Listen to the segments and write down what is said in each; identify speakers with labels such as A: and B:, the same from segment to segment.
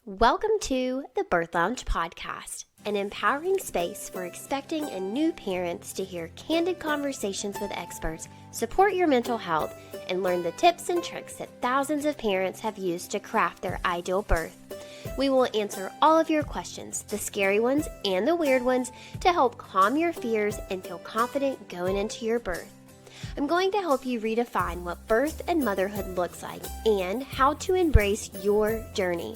A: Welcome to the Birth Lounge Podcast, an empowering space for expecting and new parents to hear candid conversations with experts, support your mental health, and learn the tips and tricks that thousands of parents have used to craft their ideal birth. We will answer all of your questions, the scary ones and the weird ones, to help calm your fears and feel confident going into your birth. I'm going to help you redefine what birth and motherhood looks like and how to embrace your journey.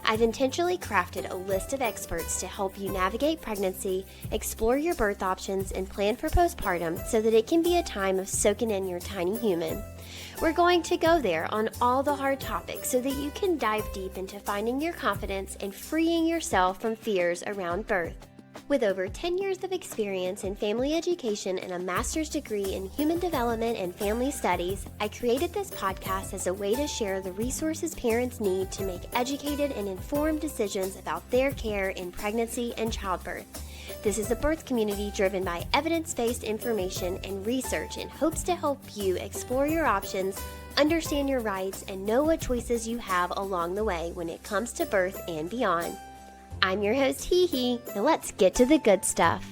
A: I've intentionally crafted a list of experts to help you navigate pregnancy, explore your birth options, and plan for postpartum so that it can be a time of soaking in your tiny human. We're going to go there on all the hard topics so that you can dive deep into finding your confidence and freeing yourself from fears around birth. With over 10 years of experience in family education and a master's degree in human development and family studies, I created this podcast as a way to share the resources parents need to make educated and informed decisions about their care in pregnancy and childbirth. This is a birth community driven by evidence-based information and research in hopes to help you explore your options, understand your rights, and know what choices you have along the way when it comes to birth and beyond. I'm your host, HeHe. Now let's get to the good stuff.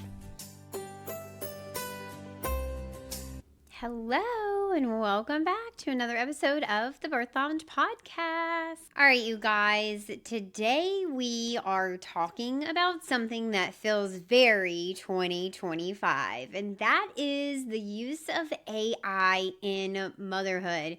A: Hello, and welcome back to another episode of the Birth Lounge Podcast. All right, you guys, today we are talking about something that feels very 2025, and that is the use of AI in motherhood.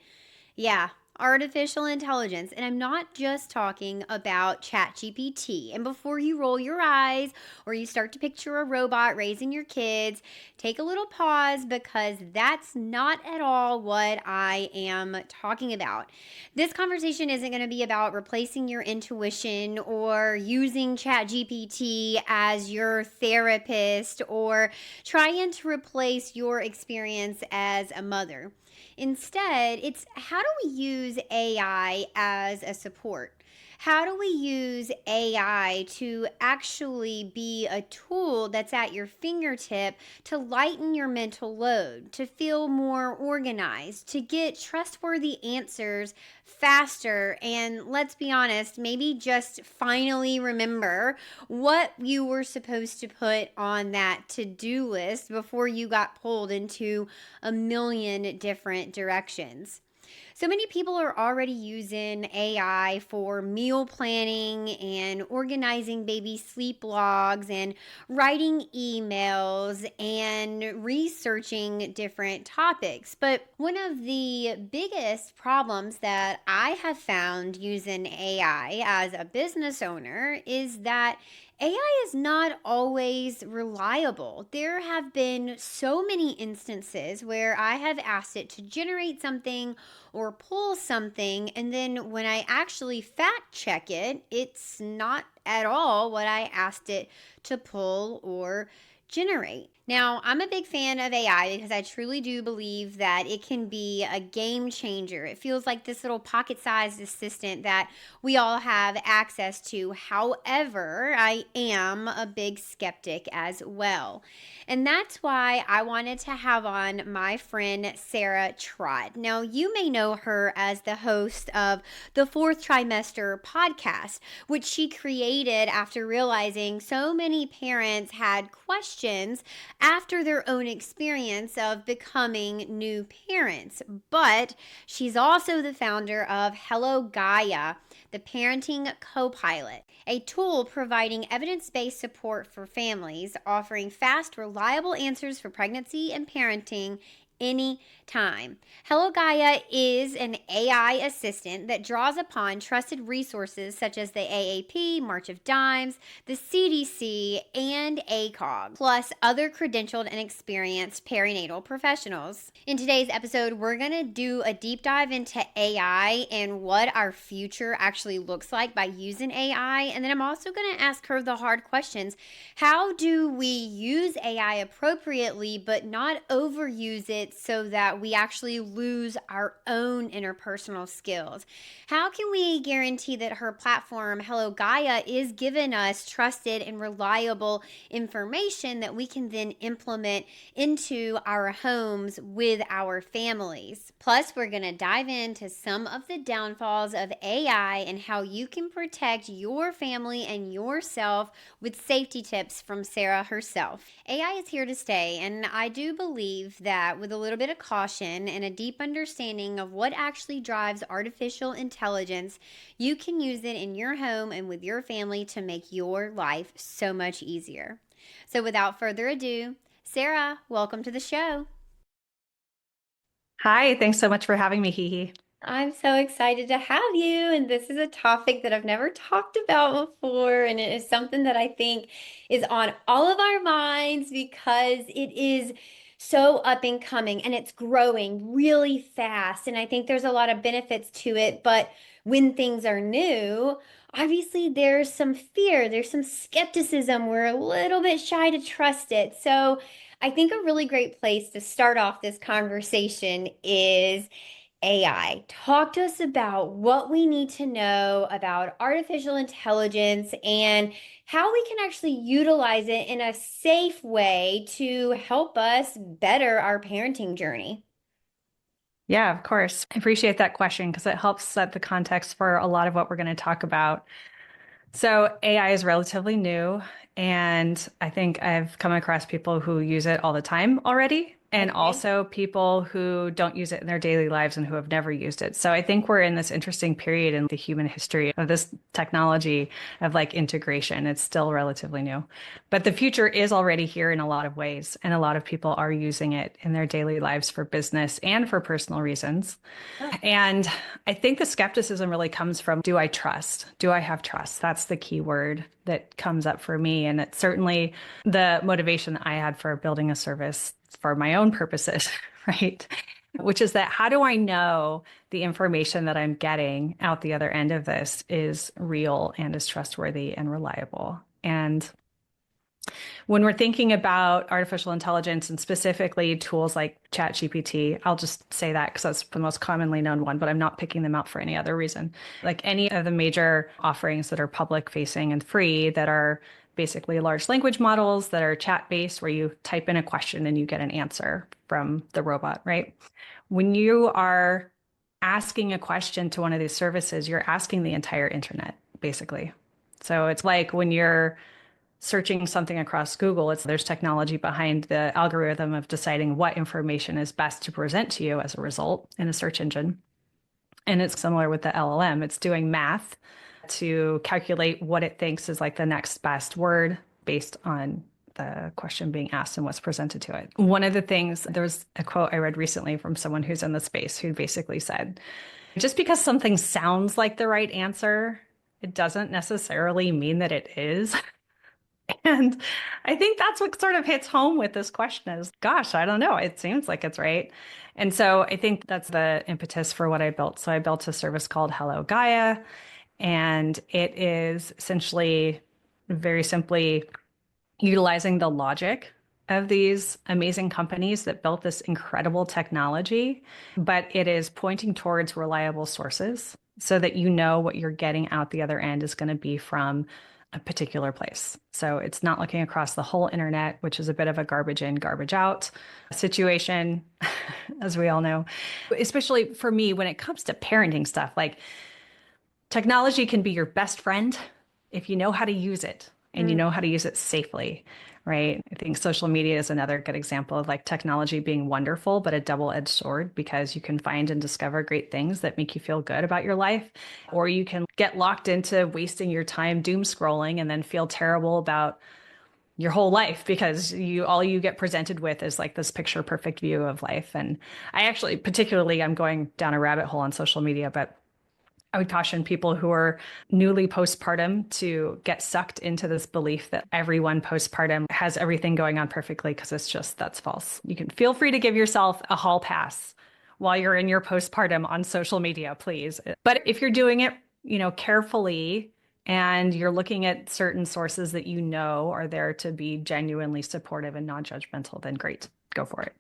A: Yeah. Artificial intelligence, and I'm not just talking about ChatGPT. And before you roll your eyes or you start to picture a robot raising your kids, take a little pause because that's not at all what I am talking about. This conversation isn't going to be about replacing your intuition or using ChatGPT as your therapist or trying to replace your experience as a mother. Instead, it's how do we use AI as a support? How do we use AI to actually be a tool that's at your fingertip to lighten your mental load, to feel more organized, to get trustworthy answers faster, and let's be honest, maybe just finally remember what you were supposed to put on that to-do list before you got pulled into a million different directions. So many people are already using AI for meal planning and organizing baby sleep logs and writing emails and researching different topics. But one of the biggest problems that I have found using AI as a business owner is that AI is not always reliable. There have been so many instances where I have asked it to generate something or pull something, and then when I actually fact check it, it's not at all what I asked it to pull or generate. Now, I'm a big fan of AI because I truly do believe that it can be a game changer. It feels like this little pocket-sized assistant that we all have access to. However, I am a big skeptic as well. And that's why I wanted to have on my friend Sarah Trott. Now, you may know her as the host of the Fourth Trimester podcast, which she created after realizing so many parents had questions after their own experience of becoming new parents. But she's also the founder of Hello Gaia, the parenting co-pilot, a tool providing evidence-based support for families, offering fast, reliable answers for pregnancy and parenting anytime. Hello Gaia is an AI assistant that draws upon trusted resources such as the AAP, March of Dimes, the CDC, and ACOG, plus other credentialed and experienced perinatal professionals. In today's episode, we're going to do a deep dive into AI and what our future actually looks like by using AI. And then I'm also going to ask her the hard questions. How do we use AI appropriately but not overuse it it so that we actually lose our own interpersonal skills? How can we guarantee that her platform, Hello Gaia, is giving us trusted and reliable information that we can then implement into our homes with our families? Plus, we're going to dive into some of the downfalls of AI and how you can protect your family and yourself with safety tips from Sarah herself. AI is here to stay, and I do believe that with a little bit of caution and a deep understanding of what actually drives artificial intelligence, you can use it in your home and with your family to make your life so much easier. So without further ado, Sarah, welcome to the show.
B: Hi, thanks so much for having me, HeHe.
A: I'm so excited to have you. And this is a topic that I've never talked about before. And it is something that I think is on all of our minds because it is so up and coming and it's growing really fast. And I think there's a lot of benefits to it. But when things are new, obviously there's some fear, there's some skepticism. We're a little bit shy to trust it. So I think a really great place to start off this conversation is AI. Talk to us about what we need to know about artificial intelligence and how we can actually utilize it in a safe way to help us better our parenting journey.
B: Yeah, of course. I appreciate that question because it helps set the context for a lot of what we're going to talk about. So, AI is relatively new, and I think I've come across people who use it all the time already, and
A: Okay.
B: also people who don't use it in their daily lives and who have never used it. So, I think we're in this interesting period in the human history of this technology of like integration. It's still relatively new, but the future is already here in a lot of ways, and a lot of people are using it in their daily lives for business and for personal reasons. And I think the skepticism really comes from, do I trust? Do I have trust? That's the key word that comes up for me. And it's certainly the motivation that I had for building a service for my own purposes, right? Which is that how do I know the information that I'm getting out the other end of this is real and is trustworthy and reliable? And when we're thinking about artificial intelligence and specifically tools like ChatGPT, I'll just say that because that's the most commonly known one, but I'm not picking them out for any other reason. Like any of the major offerings that are public facing and free that are basically large language models that are chat based, where you type in a question and you get an answer from the robot, right? When you are asking a question to one of these services, you're asking the entire internet, basically. So it's like when you're searching something across Google, there's technology behind the algorithm of deciding what information is best to present to you as a result in a search engine. And it's similar with the LLM. It's doing math to calculate what it thinks is like the next best word based on the question being asked and what's presented to it. One of the things, there was a quote I read recently from someone who's in the space who basically said, just because something sounds like the right answer, it doesn't necessarily mean that it is. And I think that's what sort of hits home with this question is, gosh, I don't know. It seems like it's right. And so I think that's the impetus for what I built. So I built a service called Hello Gaia, and it is essentially very simply utilizing the logic of these amazing companies that built this incredible technology, but it is pointing towards reliable sources so that you know what you're getting out the other end is going to be from a particular place. So it's not looking across the whole internet, which is a bit of a garbage in, garbage out situation, as we all know. Especially for me, when it comes to parenting stuff, like technology can be your best friend if you know how to use it and you know how to use it safely, right? I think social media is another good example of like technology being wonderful, but a double-edged sword because you can find and discover great things that make you feel good about your life, or you can get locked into wasting your time doom scrolling and then feel terrible about your whole life because you all you get presented with is like this picture perfect view of life. And I actually particularly I'm going down a rabbit hole on social media, but I would caution people who are newly postpartum to get sucked into this belief that everyone postpartum has everything going on perfectly because that's false. You can feel free to give yourself a hall pass while you're in your postpartum on social media, please. But if you're doing it, carefully and you're looking at certain sources that you know are there to be genuinely supportive and non-judgmental, then great, go for it.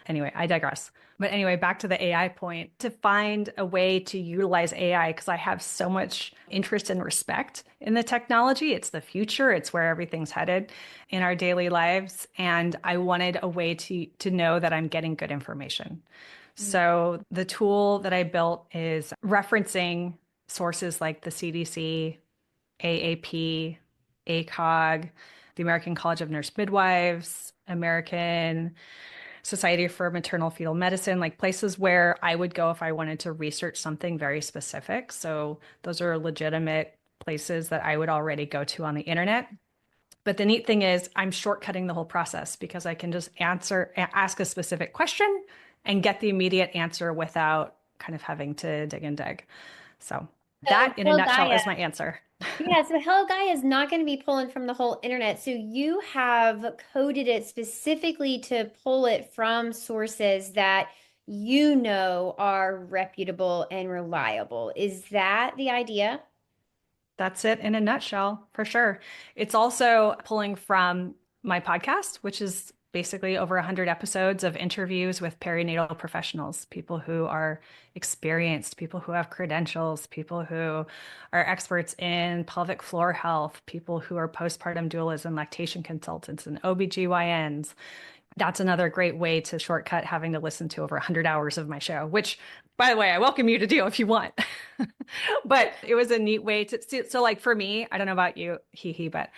B: Anyway, I digress. But anyway, back to the AI point, to find a way to utilize AI, because I have so much interest and respect in the technology. It's the future, it's where everything's headed in our daily lives. And I wanted a way to know that I'm getting good information. So the tool that I built is referencing sources like the CDC, AAP, ACOG, the American College of Nurse Midwives, American Society for Maternal Fetal Medicine, like places where I would go if I wanted to research something very specific. So those are legitimate places that I would already go to on the internet. But the neat thing is I'm shortcutting the whole process because I can just ask a specific question and get the immediate answer without kind of having to dig and dig. So
A: So
B: that in a
A: Hello
B: nutshell
A: Gaia.
B: is my answer.
A: Yeah, so Hello Gaia is not going to be pulling from the whole internet. So you have coded it specifically to pull it from sources that you know are reputable and reliable. Is that the idea?
B: That's it in a nutshell, for sure. It's also pulling from my podcast, which is basically over 100 episodes of interviews with perinatal professionals, people who are experienced, people who have credentials, people who are experts in pelvic floor health, people who are postpartum doulas and lactation consultants and OBGYNs. That's another great way to shortcut having to listen to over 100 hours of my show, which, by the way, I welcome you to do if you want. But it was a neat way to, so like for me, I don't know about you, HeHe, but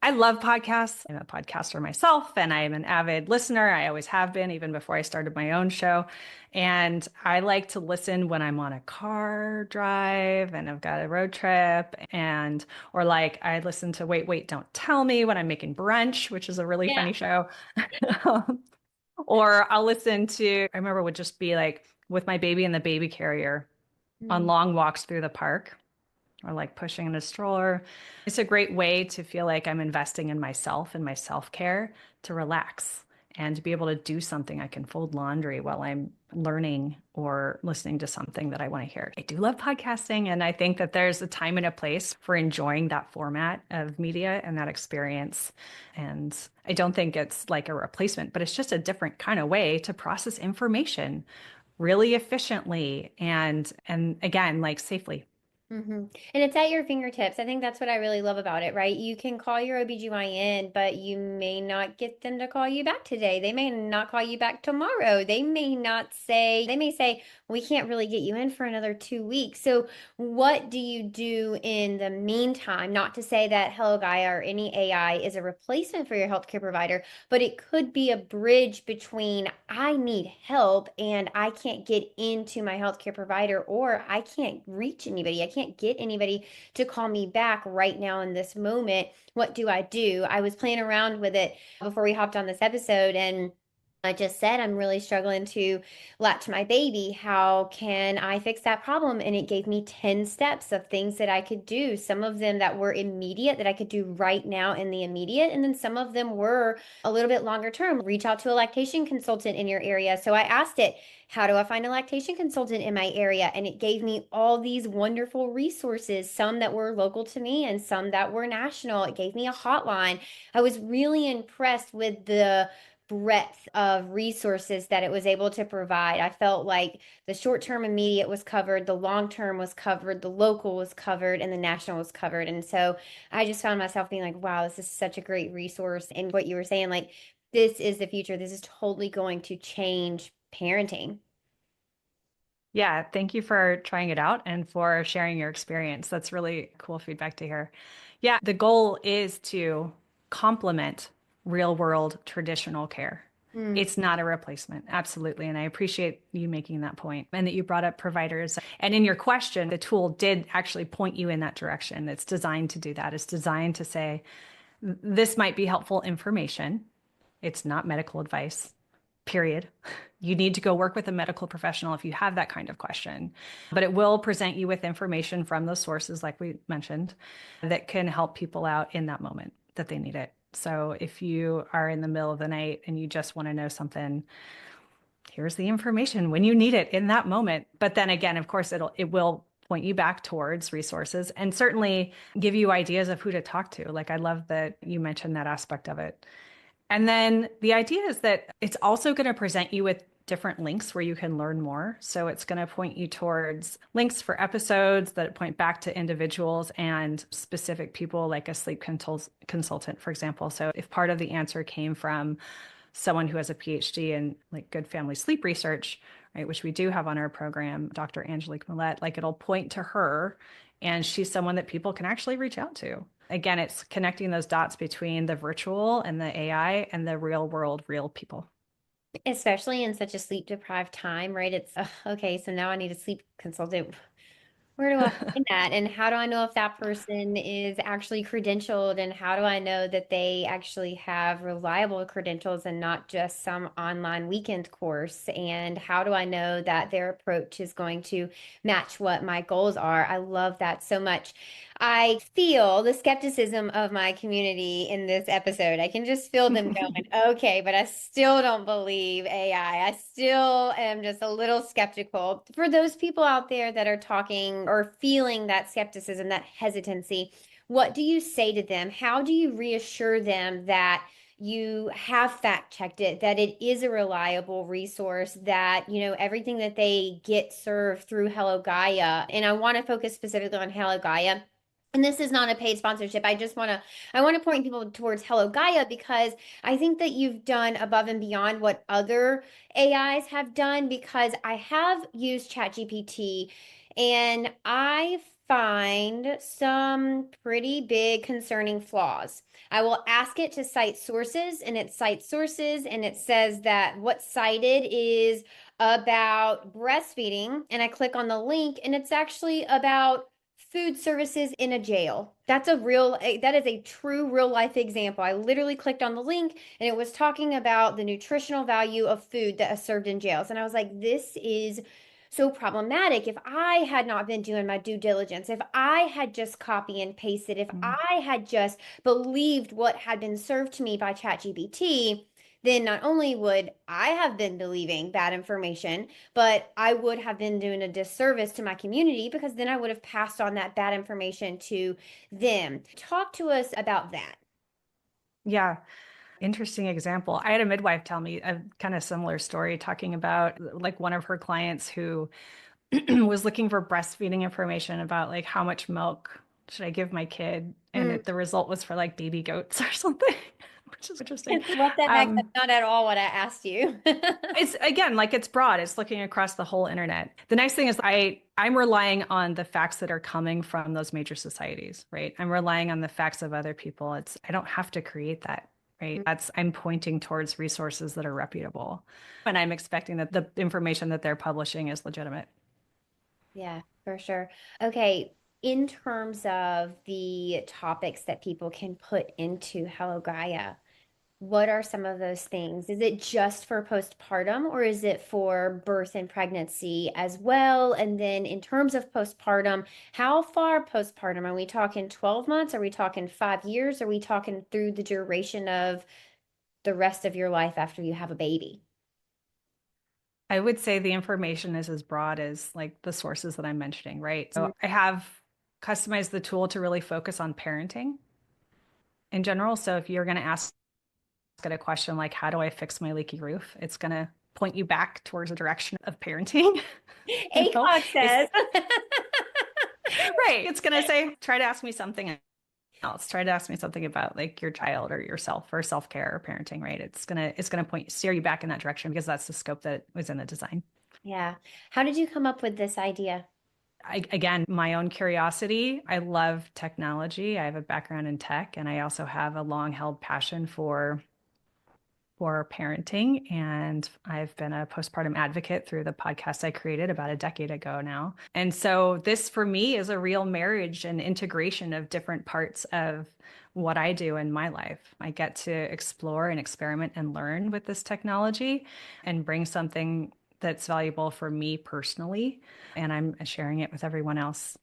B: I love podcasts. I'm a podcaster myself and I am an avid listener. I always have been, even before I started my own show. And I like to listen when I'm on a car drive and I've got a road trip and, or like I listen to Wait, Wait, Don't Tell Me when I'm making brunch, which is a really
A: Yeah.
B: funny show. Or I'll listen to, I remember it would just be like with my baby in the baby carrier on
A: Mm.
B: long walks through the park or like pushing in a stroller. It's a great way to feel like I'm investing in myself and my self-care to relax and to be able to do something. I can fold laundry while I'm learning or listening to something that I want to hear. I do love podcasting, and I think that there's a time and a place for enjoying that format of media and that experience. And I don't think it's like a replacement, but it's just a different kind of way to process information really efficiently and again, like safely.
A: And it's at your fingertips. I think that's what I really love about it, right? You can call your OBGYN, but you may not get them to call you back today. They may not call you back tomorrow. They may say, we can't really get you in for another 2 weeks. So, what do you do in the meantime? Not to say that Hello Gaia or any AI is a replacement for your healthcare provider, but it could be a bridge between I need help and I can't get into my healthcare provider, or I can't reach anybody. I can't get anybody to call me back right now in this moment. What do I do? I was playing around with it before we hopped on this episode, and I just said I'm really struggling to latch my baby. How can I fix that problem? And it gave me 10 steps of things that I could do. Some of them that were immediate that I could do right now in the immediate. And then some of them were a little bit longer term. Reach out to a lactation consultant in your area. So I asked it, how do I find a lactation consultant in my area? And it gave me all these wonderful resources, some that were local to me and some that were national. It gave me a hotline. I was really impressed with the breadth of resources that it was able to provide. I felt like the short term immediate was covered, the long term was covered, the local was covered, and the national was covered. And so I just found myself being like, wow, this is such a great resource. And what you were saying, like, this is the future. This is totally going to change parenting.
B: Yeah, thank you for trying it out and for sharing your experience. That's really cool feedback to hear. Yeah, the goal is to complement real world traditional care.
A: Mm.
B: It's not a replacement, absolutely. And I appreciate you making that point and that you brought up providers. And in your question, the tool did actually point you in that direction. It's designed to do that. It's designed to say, this might be helpful information. It's not medical advice, period. You need to go work with a medical professional if you have that kind of question. But it will present you with information from those sources, like we mentioned, that can help people out in that moment that they need it. So if you are in the middle of the night and you just want to know something, here's the information when you need it in that moment. But then again, of course, it will point you back towards resources and certainly give you ideas of who to talk to. Like I love that you mentioned that aspect of it. And then the idea is that it's also going to present you with different links where you can learn more. So it's going to point you towards links for episodes that point back to individuals and specific people, like a consultant, for example. So if part of the answer came from someone who has a PhD in like good family sleep research, right, which we do have on our program, Dr. Angelique Millette, like it'll point to her, and she's someone that people can actually reach out to. Again, it's connecting those dots between the virtual and the AI and the real world, real people.
A: Especially in such a sleep deprived time, right? It's okay, so now I need a sleep consultant. Where do I find that? And how do I know if that person is actually credentialed? And how do I know that they actually have reliable credentials and not just some online weekend course? And how do I know that their approach is going to match what my goals are? I love that so much. I feel the skepticism of my community in this episode. I can just feel them going, okay, but I still don't believe AI. I still am just a little skeptical. For those people out there that are talking or feeling that skepticism, that hesitancy, what do you say to them? How do you reassure them that you have fact checked it, that it is a reliable resource, that, everything that they get served through Hello Gaia? And I want to focus specifically on Hello Gaia. And this is not a paid sponsorship. I want to point people towards Hello Gaia because I think that you've done above and beyond what other AIs have done, because I have used ChatGPT and I find some pretty big concerning flaws. I will ask it to cite sources, and it cites sources, and it says that what's cited is about breastfeeding, and I click on the link and it's actually about food services in a jail. That is a true real life example. I literally clicked on the link and it was talking about the nutritional value of food that is served in jails. And I was like, this is so problematic. If I had not been doing my due diligence, if I had just copy and pasted, if I had just believed what had been served to me by ChatGPT, then not only would I have been believing bad information, but I would have been doing a disservice to my community, because then I would have passed on that bad information to them. Talk to us about that.
B: Yeah. Interesting example. I had a midwife tell me a kind of similar story talking about like one of her clients who was looking for breastfeeding information about like how much milk should I give my kid, and
A: Mm.
B: the result was for like baby goats or something, which is interesting.
A: And what that next? That's not at all what I asked you.
B: It's again like it's broad. It's looking across the whole internet. The nice thing is I'm relying on the facts that are coming from those major societies, right? I'm relying on the facts of other people. I don't have to create that. Right. I'm pointing towards resources that are reputable. And I'm expecting that the information that they're publishing is legitimate.
A: Yeah, for sure. Okay, in terms of the topics that people can put into Hello Gaia, what are some of those things? Is it just for postpartum, or is it for birth and pregnancy as well? And then in terms of postpartum, how far postpartum? Are we talking 12 months? Are we talking 5 years? Are we talking through the duration of the rest of your life after you have a baby?
B: I would say the information is as broad as like the sources that I'm mentioning, right?
A: Mhm.
B: So I have customized the tool to really focus on parenting in general. So if you're going to ask it a question like, how do I fix my leaky roof? It's going to point you back towards a direction of parenting.
A: ACOG
B: It's
A: says.
B: right. It's going to say, try to ask me something else. Try to ask me something about like your child or yourself or self-care or parenting, right? It's gonna steer you back in that direction because that's the scope that was in the design.
A: Yeah. How did you come up with this idea?
B: Again, my own curiosity. I love technology. I have a background in tech, and I also have a long held passion for parenting. And I've been a postpartum advocate through the podcast I created about a decade ago now. And so this for me is a real marriage and integration of different parts of what I do in my life. I get to explore and experiment and learn with this technology and bring something that's valuable for me personally. And I'm sharing it with everyone else.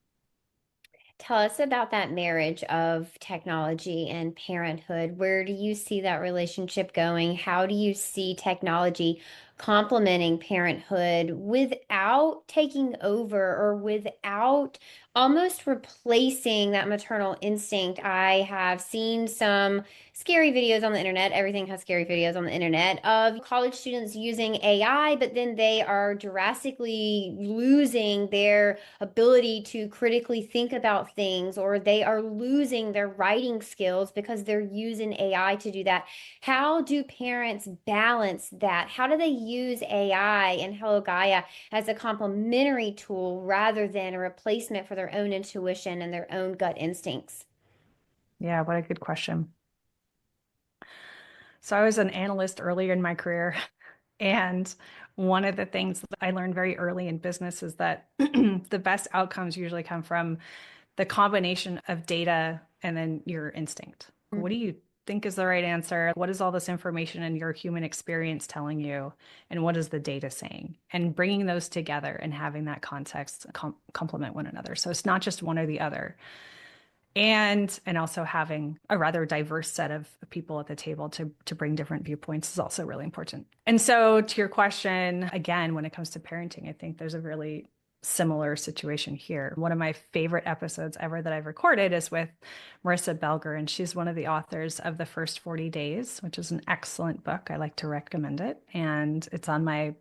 A: Tell us about that marriage of technology and parenthood. Where do you see that relationship going? How do you see technology complementing parenthood without taking over or without almost replacing that maternal instinct. I have seen some scary videos on the internet. Everything has scary videos on the internet of college students using AI, but then they are drastically losing their ability to critically think about things, or they are losing their writing skills because they're using AI to do that. How do parents balance that? How do they use AI and Hello Gaia as a complementary tool rather than a replacement for their own intuition and their own gut instincts?
B: Yeah, what a good question. So I was an analyst earlier in my career, and one of the things that I learned very early in business is that the best outcomes usually come from the combination of data and then your instinct. What do you think is the right answer? What is all this information and your human experience telling you? And what is the data saying? And bringing those together and having that context complement one another. So it's not just one or the other. And also having a rather diverse set of people at the table to bring different viewpoints is also really important. And so to your question, again, when it comes to parenting, I think there's a really similar situation here. One of my favorite episodes ever that I've recorded is with Marissa Belger, and she's one of the authors of The First 40 Days, which is an excellent book. I like to recommend it. And it's on my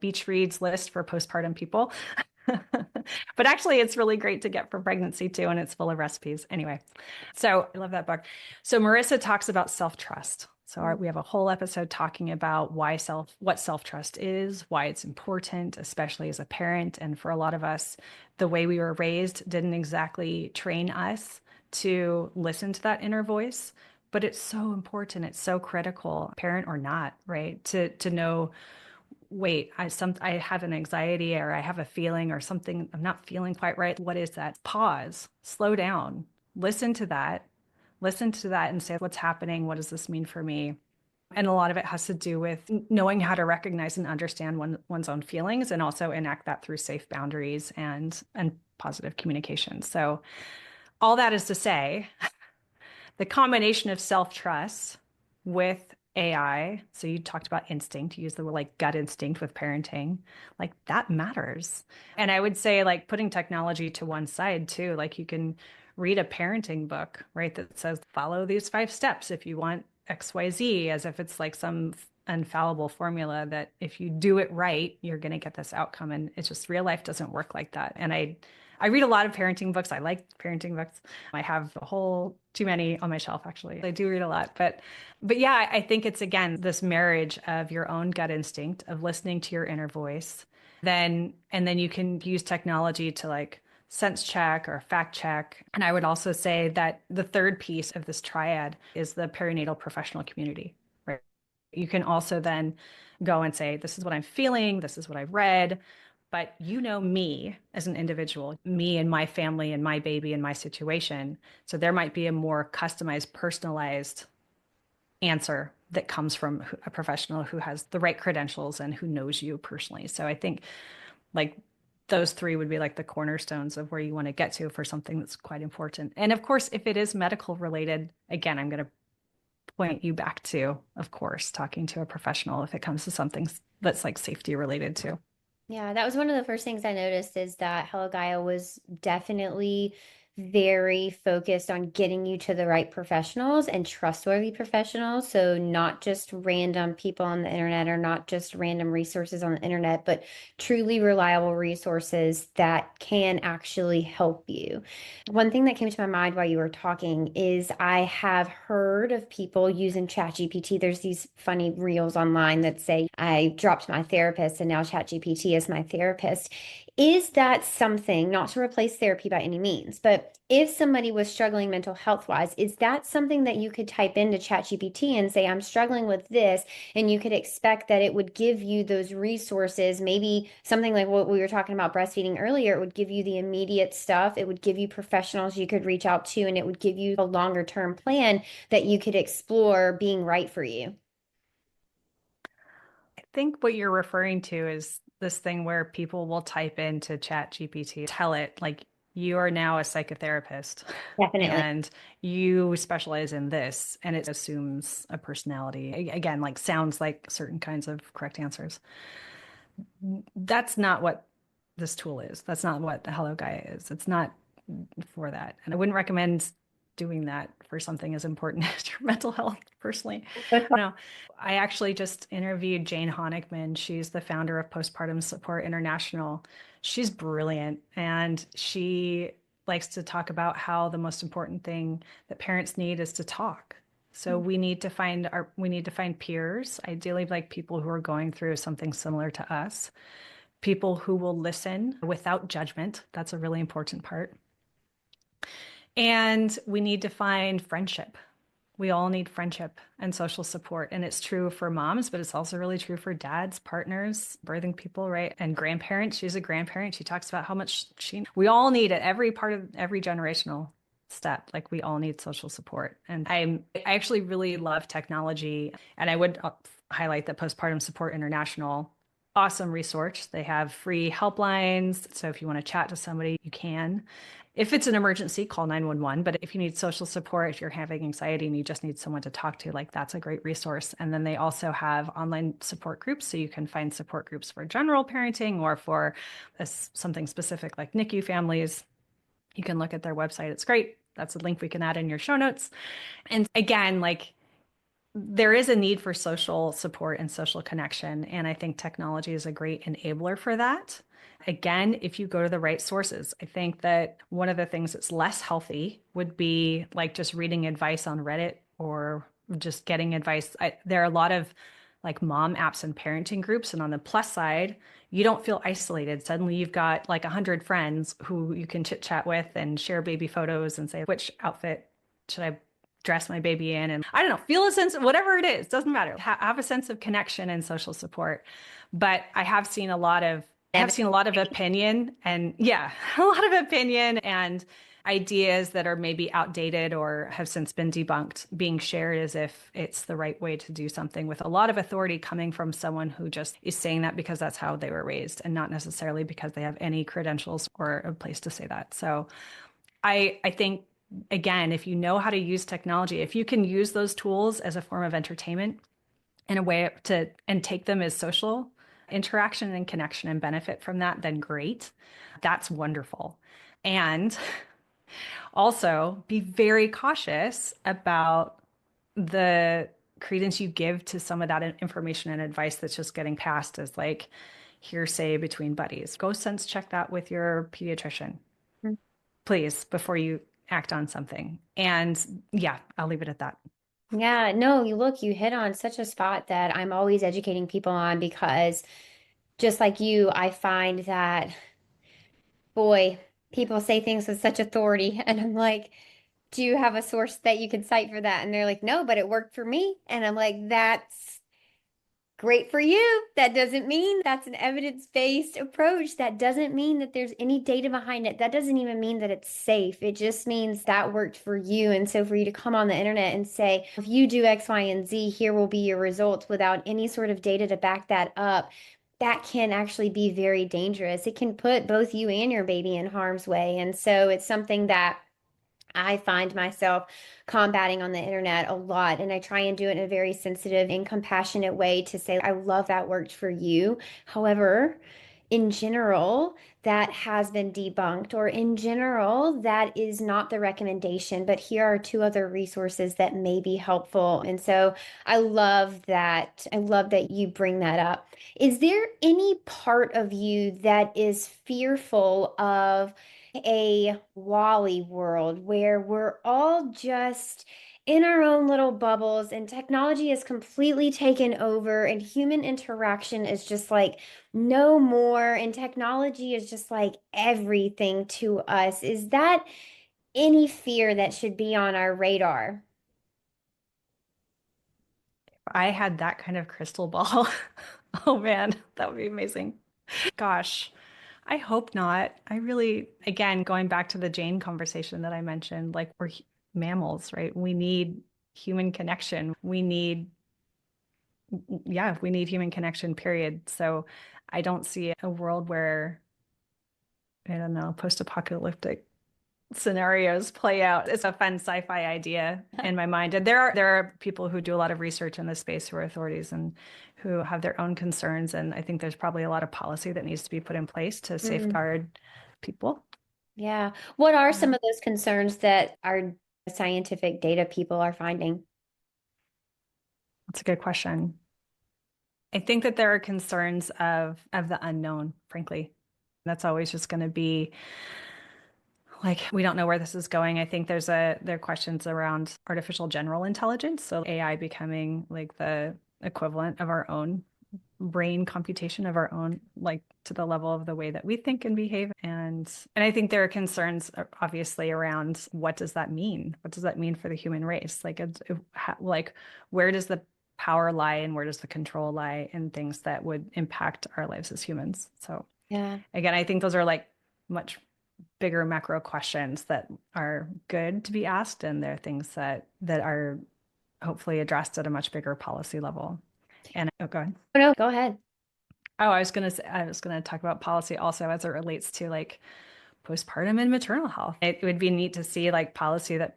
B: beach reads list for postpartum people. But actually, it's really great to get for pregnancy too, and it's full of recipes. Anyway, so I love that book. So Marissa talks about self-trust. So we have a whole episode talking about what self-trust is, why it's important, especially as a parent. And for a lot of us, the way we were raised didn't exactly train us to listen to that inner voice. But it's so important. It's so critical, parent or not, right? To know, wait, I have an anxiety or I have a feeling or something I'm not feeling quite right. What is that? Pause, slow down, listen to that, and say, what's happening? What does this mean for me? And a lot of it has to do with knowing how to recognize and understand one's own feelings and also enact that through safe boundaries and positive communication. So all that is to say, the combination of self-trust with AI, so you talked about instinct, you use the word like gut instinct with parenting, like that matters. And I would say, like, putting technology to one side too, like you can read a parenting book, right, that says follow these 5 steps if you want XYZ, as if it's like some infallible formula that if you do it right, you're going to get this outcome. And it's just real life doesn't work like that. And I read a lot of parenting books. I like parenting books. I have a whole too many on my shelf, actually. I do read a lot. But yeah, I think it's again this marriage of your own gut instinct of listening to your inner voice. And then you can use technology to like sense check or fact check. And I would also say that the third piece of this triad is the perinatal professional community, right? You can also then go and say, this is what I'm feeling, this is what I've read, but you know me as an individual, me and my family and my baby and my situation. So there might be a more customized, personalized answer that comes from a professional who has the right credentials and who knows you personally. So I think like those three would be like the cornerstones of where you want to get to for something that's quite important. And of course, if it is medical related, again, I'm going to point you back to, of course, talking to a professional if it comes to something that's like safety related too.
A: Yeah, that was one of the first things I noticed is that Hello Gaia was definitely very focused on getting you to the right professionals and trustworthy professionals. So not just random people on the internet or not just random resources on the internet, but truly reliable resources that can actually help you. One thing that came to my mind while you were talking is I have heard of people using ChatGPT. There's these funny reels online that say, I dropped my therapist and now ChatGPT is my therapist. Is that something, not to replace therapy by any means, but if somebody was struggling mental health wise, is that something that you could type into ChatGPT and say, I'm struggling with this, and you could expect that it would give you those resources, maybe something like what we were talking about breastfeeding earlier, it would give you the immediate stuff, it would give you professionals you could reach out to, and it would give you a longer term plan that you could explore being right for you.
B: I think what you're referring to is this thing where people will type into Chat GPT, tell it like you are now a psychotherapist
A: Definitely.
B: and you specialize in this, and it assumes a personality. Again, like sounds like certain kinds of correct answers. That's not what this tool is. That's not what the Hello Gaia is. It's not for that. And I wouldn't recommend doing that for something as important as your mental health, personally. No, I actually just interviewed Jane Honigman. She's the founder of Postpartum Support International. She's brilliant, and she likes to talk about how the most important thing that parents need is to talk. So we need to find peers, ideally like people who are going through something similar to us, people who will listen without judgment. That's a really important part. And we need to find friendship. We all need friendship and social support. And it's true for moms, but it's also really true for dads, partners, birthing people, right? And grandparents. She's a grandparent. She talks about how much we all need at every part of every generational step. Like we all need social support. And I actually really love technology. And I would highlight that Postpartum Support International, awesome resource. They have free helplines. So if you want to chat to somebody, you can. If it's an emergency, call 911. But if you need social support, if you're having anxiety and you just need someone to talk to, like that's a great resource. And then they also have online support groups. So you can find support groups for general parenting or for something specific like NICU families. You can look at their website. It's great. That's a link we can add in your show notes. And again, like there is a need for social support and social connection. And I think technology is a great enabler for that. Again, if you go to the right sources, I think that one of the things that's less healthy would be like just reading advice on Reddit or just getting advice. There are a lot of like mom apps and parenting groups. And on the plus side, you don't feel isolated. Suddenly you've got like 100 friends who you can chit chat with and share baby photos and say, which outfit should I dress my baby in? And I don't know, feel a sense, whatever it is, doesn't matter. Have a sense of connection and social support. But I have seen a lot of opinion and yeah, a lot of opinion and ideas that are maybe outdated or have since been debunked being shared as if it's the right way to do something, with a lot of authority coming from someone who just is saying that because that's how they were raised and not necessarily because they have any credentials or a place to say that. So I think, again, if you know how to use technology, if you can use those tools as a form of entertainment in a way to and take them as social interaction and connection and benefit from that, then great. That's wonderful. And also be very cautious about the credence you give to some of that information and advice that's just getting passed as like hearsay between buddies. Go sense check that with your pediatrician, please, before you act on something. And yeah, I'll leave it at that.
A: Yeah, no, you hit on such a spot that I'm always educating people on because just like you, I find that, boy, people say things with such authority. And I'm like, do you have a source that you can cite for that? And they're like, no, but it worked for me. And I'm like, that's great for you. That doesn't mean that's an evidence-based approach. That doesn't mean that there's any data behind it. That doesn't even mean that it's safe. It just means that worked for you. And so for you to come on the internet and say, if you do X, Y, and Z, here will be your results without any sort of data to back that up, that can actually be very dangerous. It can put both you and your baby in harm's way. And so it's something that I find myself combating on the internet a lot, and I try and do it in a very sensitive and compassionate way to say, I love that worked for you. However, in general, that has been debunked, or in general, that is not the recommendation. But here are two other resources that may be helpful. And so I love that. I love that you bring that up. Is there any part of you that is fearful of a Wally world where we're all just in our own little bubbles and technology is completely taken over and human interaction is just like no more and technology is just like everything to us? Is that any fear that should be on our radar?
B: If I had that kind of crystal ball, oh man, that would be amazing. Gosh, I hope not. I really, again, going back to the Jane conversation that I mentioned, like we're mammals, right? We need human connection. We need human connection, period. So I don't see a world where I don't know, post-apocalyptic scenarios play out. It's a fun sci-fi idea in my mind. And there are people who do a lot of research in this space who are authorities and who have their own concerns. And I think there's probably a lot of policy that needs to be put in place to
A: Mm,
B: safeguard people.
A: yeah. What are
B: Yeah.
A: some of those concerns that our scientific data people are finding?
B: That's a good question. I think that there are concerns of the unknown, frankly. That's always just going to be like we don't know where this is going. I think there are questions around artificial general intelligence, so AI becoming like the equivalent of our own brain computation of our own, like to the level of the way that we think and behave. And I think there are concerns obviously around what does that mean? What does that mean for the human race? Like where does the power lie and where does the control lie in things that would impact our lives as humans? So
A: Yeah.
B: again, I think those are like much bigger macro questions that are good to be asked, and they're things that are hopefully addressed at a much bigger policy level. And oh, go ahead.
A: Oh, no, go ahead.
B: Oh, I was gonna talk about policy also as it relates to like postpartum and maternal health. It would be neat to see like policy that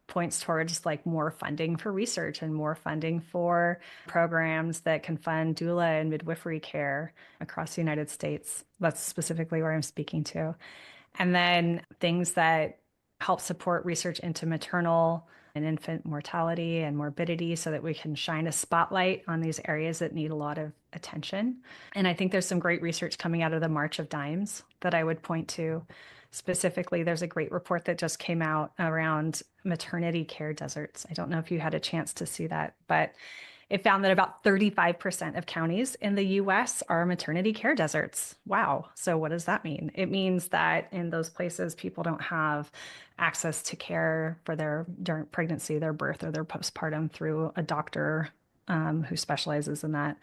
B: points towards like more funding for research and more funding for programs that can fund doula and midwifery care across the United States. That's specifically where I'm speaking to. And then things that help support research into maternal and infant mortality and morbidity so that we can shine a spotlight on these areas that need a lot of attention. And I think there's some great research coming out of the March of Dimes that I would point to. Specifically, there's a great report that just came out around maternity care deserts. I don't know if you had a chance to see that, but it found that about 35% of counties in the US are maternity care deserts. Wow. So, what does that mean? It means that in those places, people don't have access to care for their during pregnancy, their birth, or their postpartum through a doctor who specializes in that,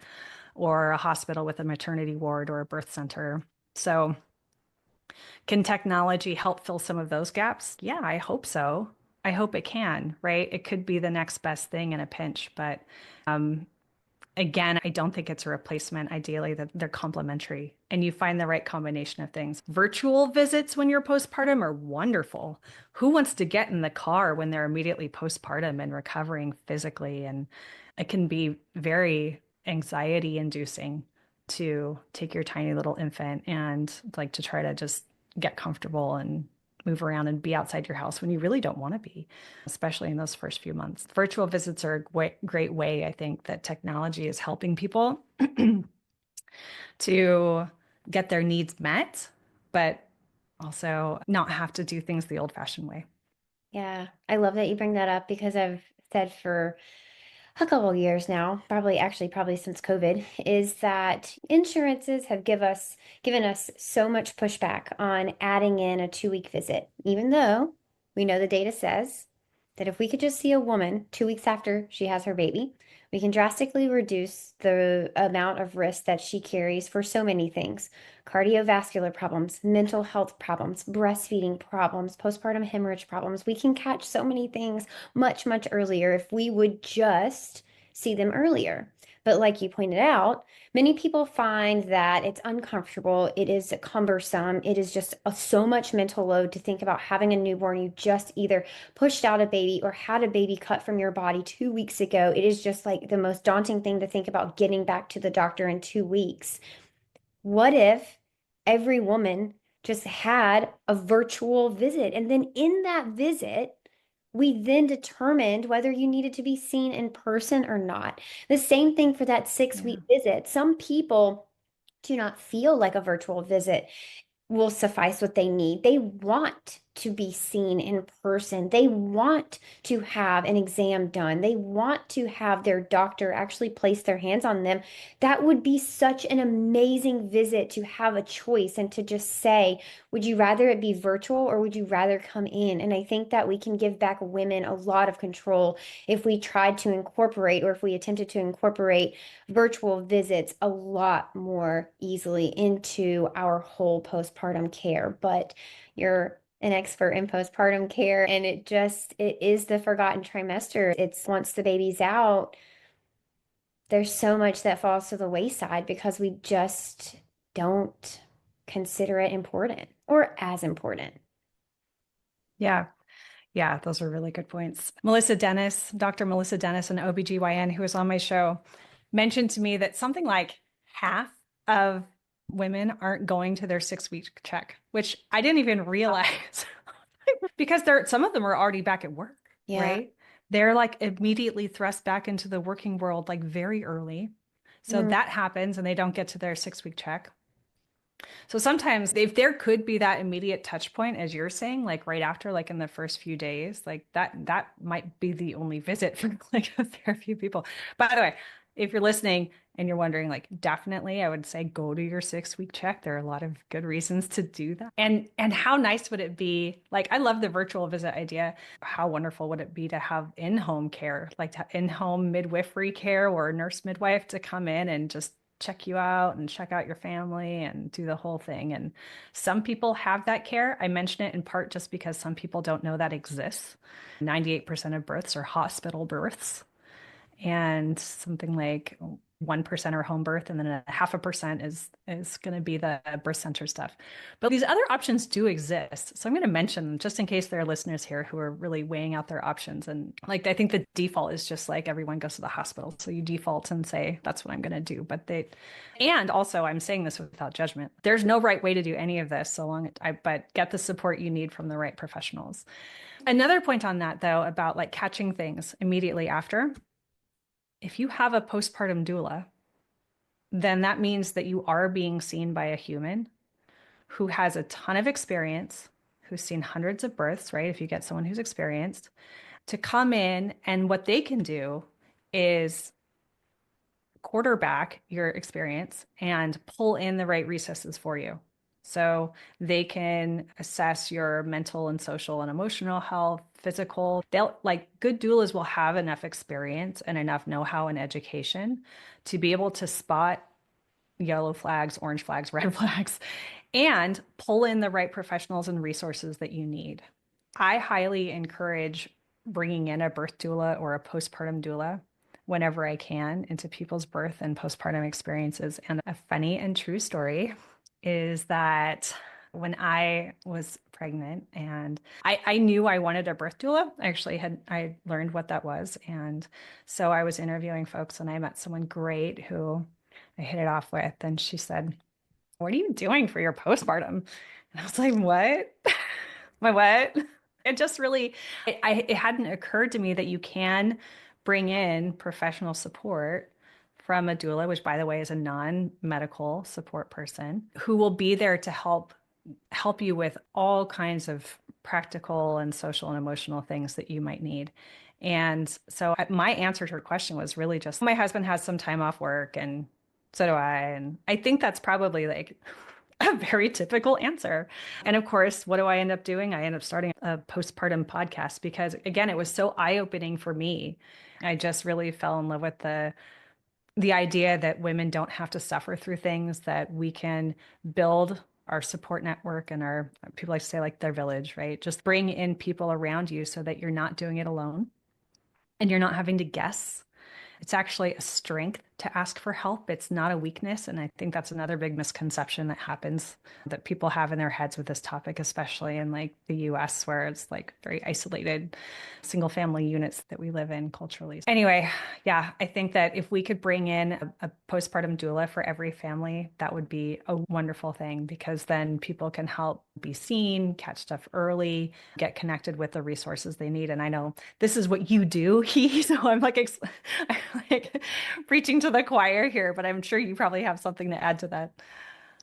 B: or a hospital with a maternity ward or a birth center. So, can technology help fill some of those gaps? Yeah, I hope so. I hope it can, right? It could be the next best thing in a pinch, but again, I don't think it's a replacement. Ideally, that they're complementary and you find the right combination of things. Virtual visits when you're postpartum are wonderful. Who wants to get in the car when they're immediately postpartum and recovering physically? And it can be very anxiety inducing to take your tiny little infant and like to try to just get comfortable and move around and be outside your house when you really don't want to be, especially in those first few months. Virtual visits are a great way, I think, that technology is helping people to get their needs met, but also not have to do things the old-fashioned way.
A: Yeah. I love that you bring that up because I've said for a couple of years now, probably since COVID, is that insurances have given us so much pushback on adding in a 2 week visit, even though we know the data says that if we could just see a woman 2 weeks after she has her baby, we can drastically reduce the amount of risk that she carries for so many things: cardiovascular problems, mental health problems, breastfeeding problems, postpartum hemorrhage problems. We can catch so many things much, much earlier if we would just see them earlier. But like you pointed out, many people find that it's uncomfortable, it is cumbersome, it is just so much mental load to think about having a newborn. You just either pushed out a baby or had a baby cut from your body 2 weeks ago. It is just like the most daunting thing to think about getting back to the doctor in 2 weeks. What if every woman just had a virtual visit? And then in that visit, we then determined whether you needed to be seen in person or not. The same thing for that 6 week
B: Yeah.
A: visit. Some people do not feel like a virtual visit will suffice what they need. They want to be seen in person. They want to have an exam done. They want to have their doctor actually place their hands on them. That would be such an amazing visit to have a choice and to just say, would you rather it be virtual or would you rather come in? And I think that we can give back women a lot of control if we tried to incorporate or if we attempted to incorporate virtual visits a lot more easily into our whole postpartum care. But you're an expert in postpartum care, and it is the forgotten trimester. It's once the baby's out, there's so much that falls to the wayside because we just don't consider it important or as important.
B: Yeah. Yeah, those are really good points. Dr. Melissa Dennis, an OBGYN who was on my show, mentioned to me that something like half of women aren't going to their 6 week check, which I didn't even realize because some of them are already back at work,
A: Yeah.
B: right? They're like immediately thrust back into the working world like very early. So
A: Mm.
B: that happens and they don't get to their 6 week check. So sometimes if there could be that immediate touch point, as you're saying, like right after, like in the first few days, like that might be the only visit for like a fair few people. By the way, if you're listening and you're wondering, like definitely I would say go to your 6 week check. There are a lot of good reasons to do that. And how nice would it be? Like I love the virtual visit idea. How wonderful would it be to have in-home care, like in-home midwifery care or a nurse midwife to come in and just check you out and check out your family and do the whole thing. And some people have that care. I mention it in part just because some people don't know that exists. 98% of births are hospital births, and something like 1% are home birth, and then a 0.5% is going to be the birth center stuff. But these other options do exist. So I'm going to mention them just in case there are listeners here who are really weighing out their options. And like I think the default is just like everyone goes to the hospital. So you default and say, that's what I'm going to do. And also I'm saying this without judgment. There's no right way to do any of this but get the support you need from the right professionals. Another point on that though, about like catching things immediately after, if you have a postpartum doula, then that means that you are being seen by a human who has a ton of experience, who's seen hundreds of births, right? If you get someone who's experienced to come in, and what they can do is quarterback your experience and pull in the right resources for you. So they can assess your mental and social and emotional health, physical. They'll like good doulas will have enough experience and enough know-how and education to be able to spot yellow flags, orange flags, red flags, and pull in the right professionals and resources that you need. I highly encourage bringing in a birth doula or a postpartum doula whenever I can into people's birth and postpartum experiences. And a funny and true story is that when I was pregnant and I knew I wanted a birth doula, I learned what that was. And so I was interviewing folks and I met someone great who I hit it off with. And she said, what are you doing for your postpartum? And I was like, what? My what? It just really, it hadn't occurred to me that you can bring in professional support from a doula, which by the way is a non-medical support person who will be there to help you with all kinds of practical and social and emotional things that you might need. And so my answer to her question was really just my husband has some time off work and so do I. And I think that's probably like a very typical answer. And of course, what do I end up doing? I end up starting a postpartum podcast because, again, it was so eye-opening for me. I just really fell in love with the idea that women don't have to suffer through things, that we can build our support network and our people like to say like their village, right? Just bring in people around you so that you're not doing it alone and you're not having to guess. It's actually a strength to ask for help. It's not a weakness. And I think that's another big misconception that happens that people have in their heads with this topic, especially in like the US, where it's like very isolated single family units that we live in culturally. Anyway, yeah, I think that if we could bring in a postpartum doula for every family, that would be a wonderful thing because then people can help be seen, catch stuff early, get connected with the resources they need. And I know this is what you do, HeHe, so I'm like preaching to the choir here, but I'm sure you probably have something to add to that.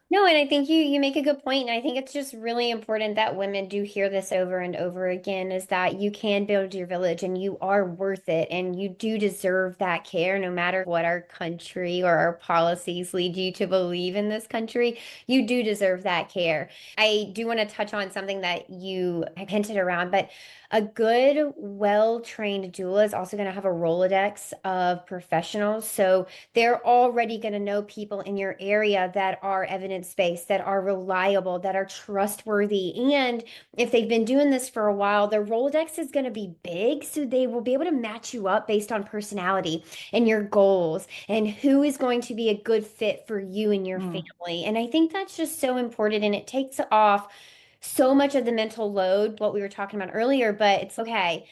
A: No, and I think you make a good point, and I think it's just really important that women do hear this over and over again, is that you can build your village and you are worth it and you do deserve that care no matter what our country or our policies lead you to believe in this country. You do deserve that care. I do want to touch on something that you have hinted around, but a good, well-trained doula is also going to have a Rolodex of professionals. So they're already going to know people in your area that are evidence evidence based, that are reliable, that are trustworthy. And if they've been doing this for a while, their Rolodex is going to be big. So they will be able to match you up based on personality and your goals and who is going to be a good fit for you and your
B: Mm.
A: family. And I think that's just so important. And it takes off so much of the mental load, what we were talking about earlier. But it's okay.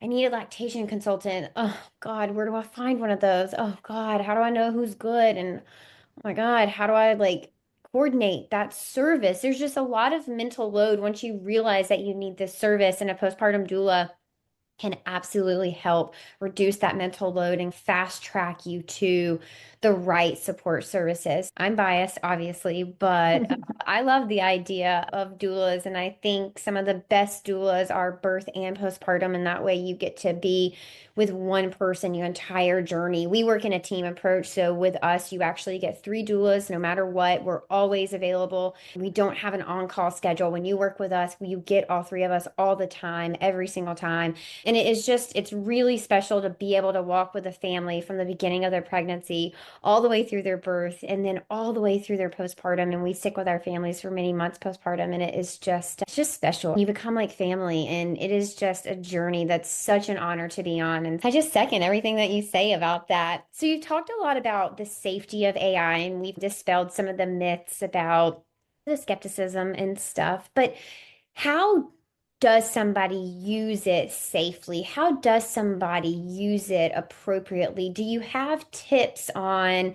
A: I need a lactation consultant. Oh God, where do I find one of those? Oh God, how do I know who's good? And oh my God, how do I like coordinate that service? There's just a lot of mental load once you realize that you need this service, and a postpartum doula can absolutely help reduce that mental load and fast track you to the right support services. I'm biased, obviously, but I love the idea of doulas, and I think some of the best doulas are birth and postpartum, and that way you get to be with one person your entire journey. We work in a team approach, so with us, you actually get three doulas no matter what. We're always available. We don't have an on-call schedule. When you work with us, you get all three of us all the time, every single time. And it is just, it's really special to be able to walk with a family from the beginning of their pregnancy all the way through their birth and then all the way through their postpartum. And we stick with our families for many months postpartum. And it is just, it's just special. You become like family. And it is just a journey that's such an honor to be on. And I just second everything that you say about that. So you talked a lot about the safety of AI, and we've dispelled some of the myths about the skepticism and stuff. But how does somebody use it safely? How does somebody use it appropriately? Do you have tips on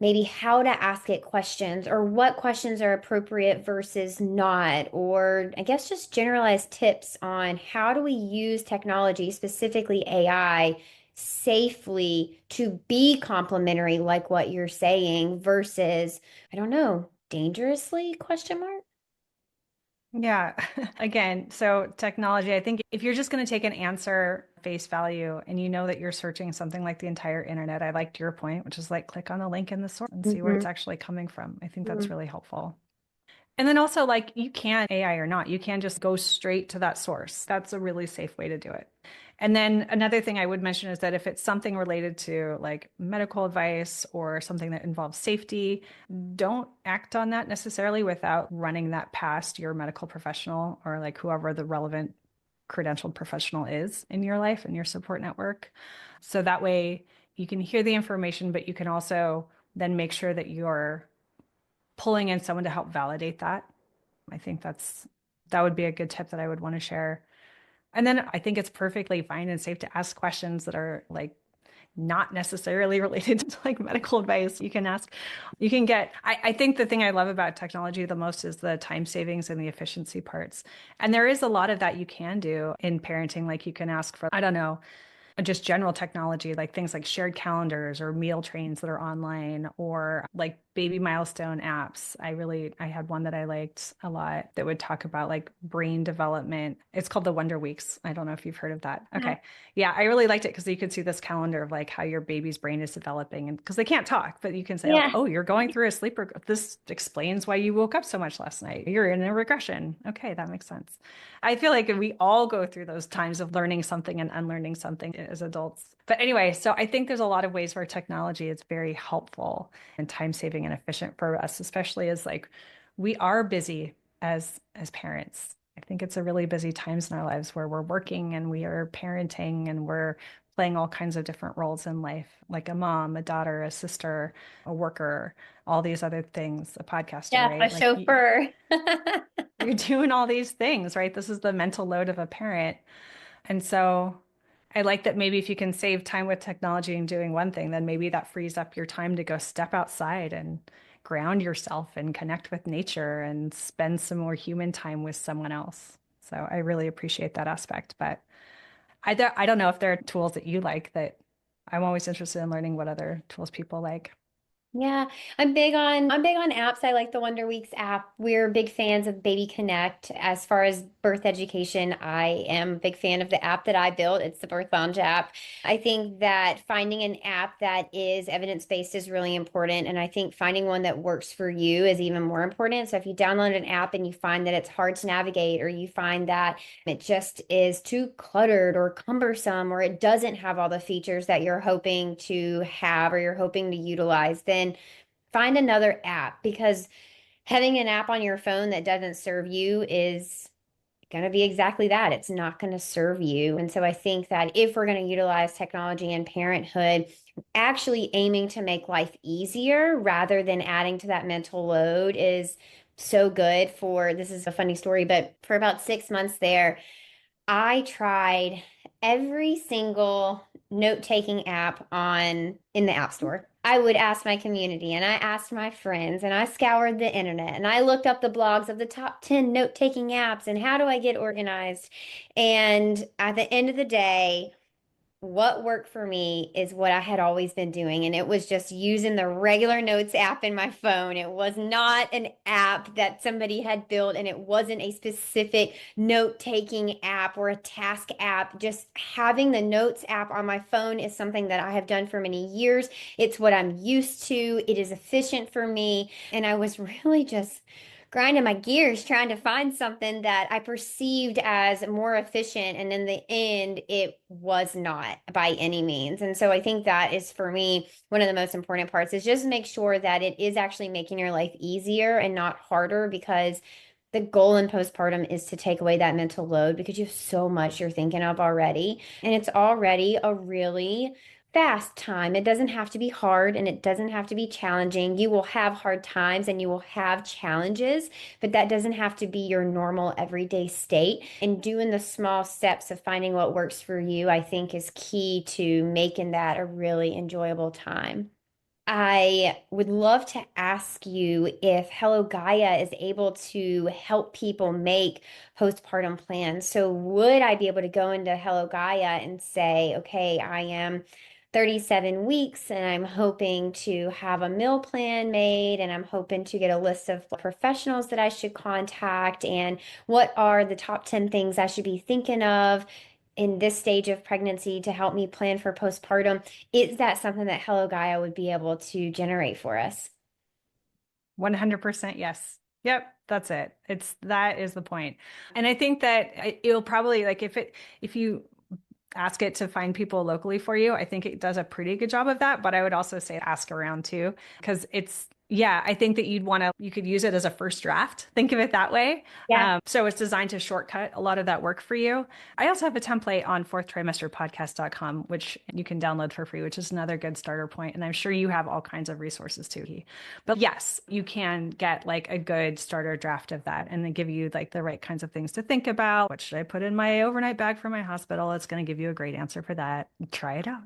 A: maybe how to ask it questions, or what questions are appropriate versus not? Or I guess just generalized tips on how do we use technology, specifically AI, safely to be complementary, like what you're saying, versus, I don't know, dangerously, question mark?
B: Yeah. Again, so technology, I think if you're just going to take an answer face value and you know that you're searching something like the entire internet, I liked your point, which is like click on the link in the source and see where it's
A: Mhm.
B: actually coming from. I think that's really helpful. And then also, like, you can AI or not, you can just go straight to that source. That's a really safe way to do it. And then another thing I would mention is that if it's something related to like medical advice or something that involves safety, don't act on that necessarily without running that past your medical professional or like whoever the relevant credentialed professional is in your life and your support network. So that way you can hear the information, but you can also then make sure that you're pulling in someone to help validate that. I think that would be a good tip that I would want to share. And then I think it's perfectly fine and safe to ask questions that are like not necessarily related to like medical advice. You can ask, you can get, I think the thing I love about technology the most is the time savings and the efficiency parts. And there is a lot of that you can do in parenting. Like you can ask for, I don't know, just general technology, like things like shared calendars or meal trains that are online or like baby milestone apps. I had one that I liked a lot that would talk about like brain development. It's called the Wonder Weeks. I don't know if you've heard of that. Okay. Yeah, I really liked it because you could see this calendar of like how your baby's brain is developing. And because they can't talk, but you can say like,
A: Yeah.
B: oh, you're going through a this explains why you woke up so much last night. You're in a regression. Okay, that makes sense. I feel like we all go through those times of learning something and unlearning something as adults. But anyway, so I think there's a lot of ways where technology is very helpful and time saving and efficient for us, especially as like we are busy as parents. I think it's a really busy times in our lives where we're working and we are parenting and we're playing all kinds of different roles in life, like a mom, a daughter, a sister, a worker, all these other things, a podcaster,
A: Yeah, a
B: right? Like
A: chauffeur.
B: you're doing all these things, right? This is the mental load of a parent. And so I like that maybe if you can save time with technology and doing one thing, then maybe that frees up your time to go step outside and ground yourself and connect with nature and spend some more human time with someone else. So I really appreciate that aspect. But I don't know if there are tools that you like that I'm always interested in learning what other tools people like.
A: Yeah, I'm big on apps. I like the Wonder Weeks app. We're big fans of Baby Connect. As far as birth education, I am a big fan of the app that I built. It's the Birth Lounge app. I think that finding an app that is evidence-based is really important, and I think finding one that works for you is even more important. So if you download an app and you find that it's hard to navigate, or you find that it just is too cluttered or cumbersome, or it doesn't have all the features that you're hoping to have or you're hoping to utilize, then find another app, because Having an app on your phone that doesn't serve you is going to be exactly that. It's not going to serve you. And so I think that if we're going to utilize technology in parenthood, actually aiming to make life easier rather than adding to that mental load is so good. For this is a funny story, but for about 6 months there, I tried every single note-taking app on in the App Store. I would ask my community and I asked my friends and I scoured the internet and I looked up the blogs of the top 10 note-taking apps and how do I get organized? And at the end of the day, what worked for me is what I had always been doing, and it was just using the regular notes app in my phone. It was not an app that somebody had built, and it wasn't a specific note-taking app or a task app. Just having the notes app on my phone is something that I have done for many years. It's what I'm used to. It is efficient for me, and I was really just grinding my gears trying to find something that I perceived as more efficient. And in the end, it was not by any means. And so I think that is for me, one of the most important parts is just make sure that it is actually making your life easier and not harder, because the goal in postpartum is to take away that mental load because you have so much you're thinking of already. And it's already a really fast time. It doesn't have to be hard and it doesn't have to be challenging. You will have hard times and you will have challenges, but that doesn't have to be your normal everyday state. And doing the small steps of finding what works for you, I think, is key to making that a really enjoyable time. I would love to ask you if Hello Gaia is able to help people make postpartum plans. So, would I be able to go into Hello Gaia and say, okay, I am 37 weeks and I'm hoping to have a meal plan made, and I'm hoping to get a list of professionals that I should contact, and what are the top 10 things I should be thinking of in this stage of pregnancy to help me plan for postpartum? Is that something that Hello Gaia would be able to generate for us?
B: 100% yes. Yep, that's it. That is the point. And I think that it'll probably like if you ask it to find people locally for you, I think it does a pretty good job of that, but I would also say ask around too, because yeah, I think that you could use it as a first draft. Think of it that way.
A: Yeah.
B: So it's designed to shortcut a lot of that work for you. I also have a template on fourthtrimesterpodcast.com, which you can download for free, which is another good starter point. And I'm sure you have all kinds of resources too. But yes, you can get like a good starter draft of that and then give you like the right kinds of things to think about. What should I put in my overnight bag for my hospital? It's going to give you a great answer for that. Try it out.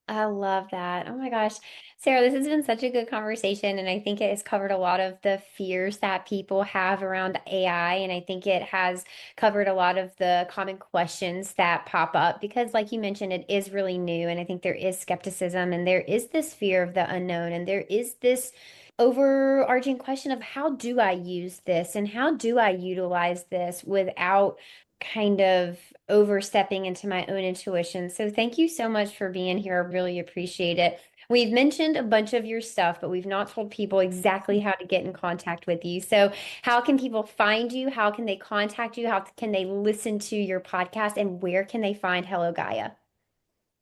A: I love that. Oh my gosh. Sarah, this has been such a good conversation, and I think it has covered a lot of the fears that people have around AI. And I think it has covered a lot of the common questions that pop up because, like you mentioned, it is really new. And I think there is skepticism and there is this fear of the unknown. And there is this overarching question of how do I use this and how do I utilize this without kind of overstepping into my own intuition. So thank you so much for being here. I really appreciate it. We've mentioned a bunch of your stuff, but we've not told people exactly how to get in contact with you. So how can people find you? How can they contact you? How can they listen to your podcast? And where can they find Hello Gaia?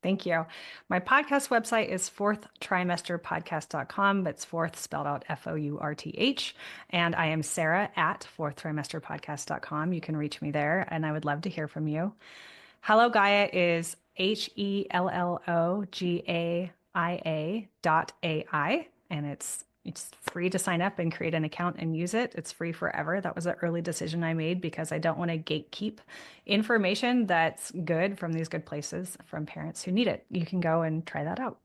B: Thank you. My podcast website is fourthtrimesterpodcast.com, but it's fourth spelled out FOURTH. And I am Sarah at fourthtrimesterpodcast.com. You can reach me there, and I would love to hear from you. Hello Gaia is HELLOGAIA.ai, and it's free to sign up and create an account and use it. It's free forever. That was an early decision I made because I don't want to gatekeep information that's good from these good places from parents who need it. You can go and try that out.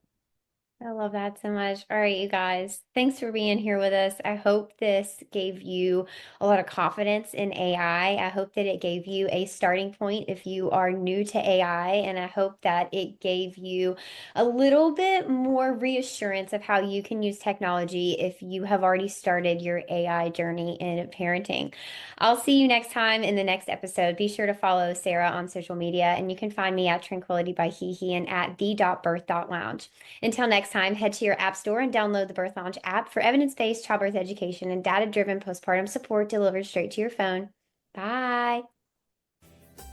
A: I love that so much. All right, you guys, thanks for being here with us. I hope this gave you a lot of confidence in AI. I hope that it gave you a starting point if you are new to AI. And I hope that it gave you a little bit more reassurance of how you can use technology if you have already started your AI journey in parenting. I'll see you next time in the next episode. Be sure to follow Sarah on social media, and you can find me at Tranquility by HeHe and at the.birth.lounge. Until next time, head to your app store and download the Birth Lounge app for evidence-based childbirth education and data-driven postpartum support delivered straight to your phone. Bye.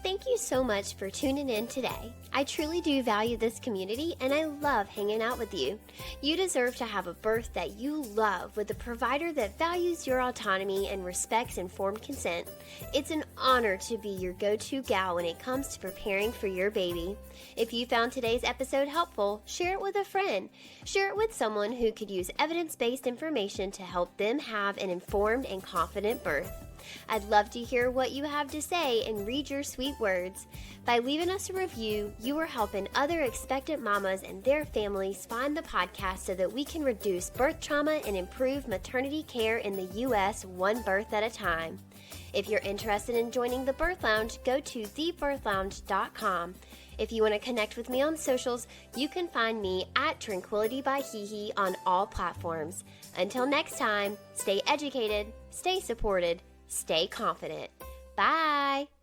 C: Thank you so much for tuning in today. I truly do value this community and I love hanging out with you. You deserve to have a birth that you love with a provider that values your autonomy and respects informed consent. It's an honor to be your go-to gal when it comes to preparing for your baby. If you found today's episode helpful, share it with a friend. Share it with someone who could use evidence-based information to help them have an informed and confident birth. I'd love to hear what you have to say and read your sweet words. By leaving us a review, you are helping other expectant mamas and their families find the podcast so that we can reduce birth trauma and improve maternity care in the U.S. one birth at a time. If you're interested in joining the Birth Lounge, go to thebirthlounge.com. If you want to connect with me on socials, you can find me at Tranquility by HeHe on all platforms. Until next time, stay educated, stay supported, stay confident. Bye!